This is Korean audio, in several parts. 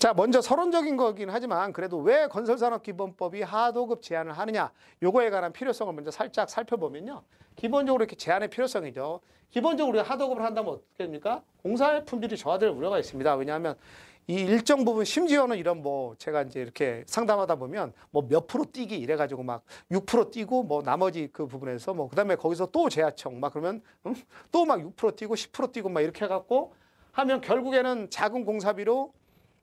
자, 먼저 서론적인 거긴 하지만 그래도 왜 건설산업기본법이 하도급 제한을 하느냐, 요거에 관한 필요성을 먼저 살짝 살펴보면요. 기본적으로 이렇게 제한의 필요성이죠. 기본적으로 우리가 하도급을 한다면 어떻게 됩니까? 공사의 품질이 저하될 우려가 있습니다. 왜냐하면 이 일정 부분, 심지어는 이런 뭐 제가 이제 이렇게 상담하다 보면 뭐 몇 프로 뛰기 이래가지고 막 6% 뛰고 뭐 나머지 그 부분에서 뭐 그다음에 거기서 또 재하청 막 그러면 또 막 6% 뛰고 10% 뛰고 막 이렇게 해갖고 하면 결국에는 작은 공사비로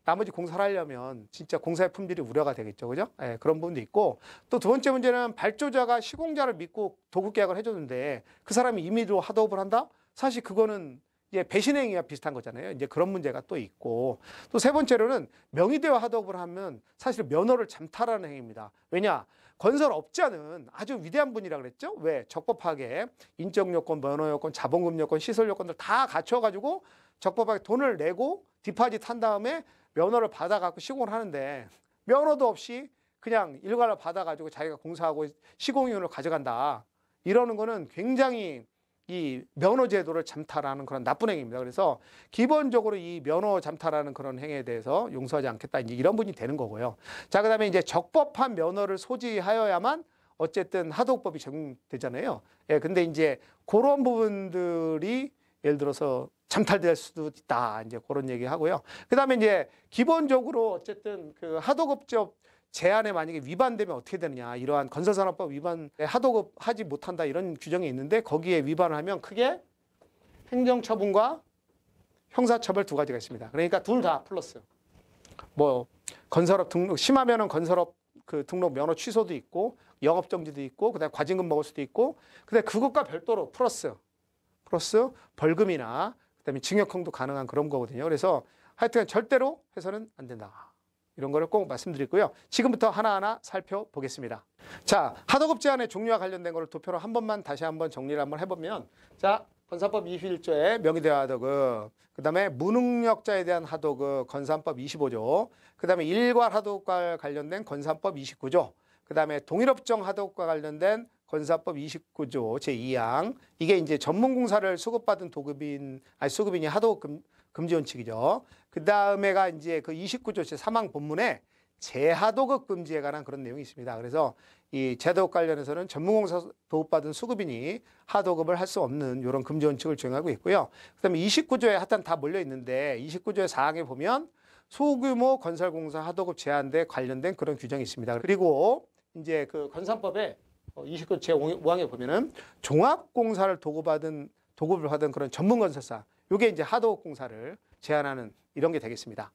나머지 공사를 하려면 진짜 공사의 품질이 우려가 되겠죠. 그죠? 예, 그런 부분도 있고, 또 두 번째 문제는 발조자가 시공자를 믿고 도급 계약을 해줬는데 그 사람이 임의로 하도급을 한다? 사실 그거는 이제 배신행위와 비슷한 거잖아요. 이제 그런 문제가 또 있고, 또 세 번째로는 명의대와 하도급을 하면 사실 면허를 잠탈하는 행위입니다. 왜냐? 건설업자는 아주 위대한 분이라 그랬죠. 왜? 적법하게 인적 요건, 면허 요건, 자본금 요건, 시설 요건들 다 갖춰가지고 적법하게 돈을 내고 디파짓 한 다음에 면허를 받아갖고 시공을 하는데, 면허도 없이 그냥 일괄을 받아가지고 자기가 공사하고 시공이윤을 가져간다. 이러는 거는 굉장히 이 면허 제도를 잠탈하는 그런 나쁜 행위입니다. 그래서 기본적으로 이 면허 잠탈하는 그런 행위에 대해서 용서하지 않겠다. 이제 이런 분이 되는 거고요. 자, 그다음에 이제 적법한 면허를 소지하여야만 어쨌든 하도급법이 적용되잖아요. 예, 근데 이제 그런 부분들이 예를 들어서 잠탈될 수도 있다. 이제 그런 얘기 하고요. 그다음에 이제 기본적으로 어쨌든 그 하도급적 제한에 만약에 위반되면 어떻게 되느냐. 이러한 건설산업법 위반에 하도급 하지 못한다. 이런 규정이 있는데 거기에 위반을 하면 크게 행정처분과 형사처벌 두 가지가 있습니다. 그러니까 둘 다 플러스. 뭐 건설업 등록 심하면은 건설업 그 등록 면허 취소도 있고 영업정지도 있고 그다음에 과징금 먹을 수도 있고 근데 그것과 별도로 플러스 벌금이나 그다음에 징역형도 가능한 그런 거거든요. 그래서 하여튼 절대로 해서는 안 된다. 이런 거를 꼭 말씀드리고요. 지금부터 하나하나 살펴보겠습니다. 자, 하도급 제한의 종류와 관련된 거를 도표로 한 번만 다시 한번 정리를 한번 해보면, 자, 건산법 21조의 명의대와 하도급, 그 다음에 무능력자에 대한 하도급 건산법 25조, 그 다음에 일괄 하도급과 관련된 건산법 29조, 그 다음에 동일업종 하도급과 관련된 건산법 29조 제2항, 이게 이제 전문공사를 수급받은 수급인이 하도급 금지 원칙이죠. 그 다음에가 이제 그 29조 제3항 본문에 재하도급 금지에 관한 그런 내용이 있습니다. 그래서 이 재하도급 관련해서는 전문공사 도급받은 수급인이 하도급을 할 수 없는 이런 금지 원칙을 적용하고 있고요. 그 다음에 29조에 하여튼 다 몰려 있는데 29조의 4항에 보면 소규모 건설공사 하도급 제한에 관련된 그런 규정이 있습니다. 그리고 이제 그 건산법에 29조 제5항에 보면은 종합공사를 도급을 받은 그런 전문건설사, 요게 이제 하도급 공사를 제한하는 이런 게 되겠습니다.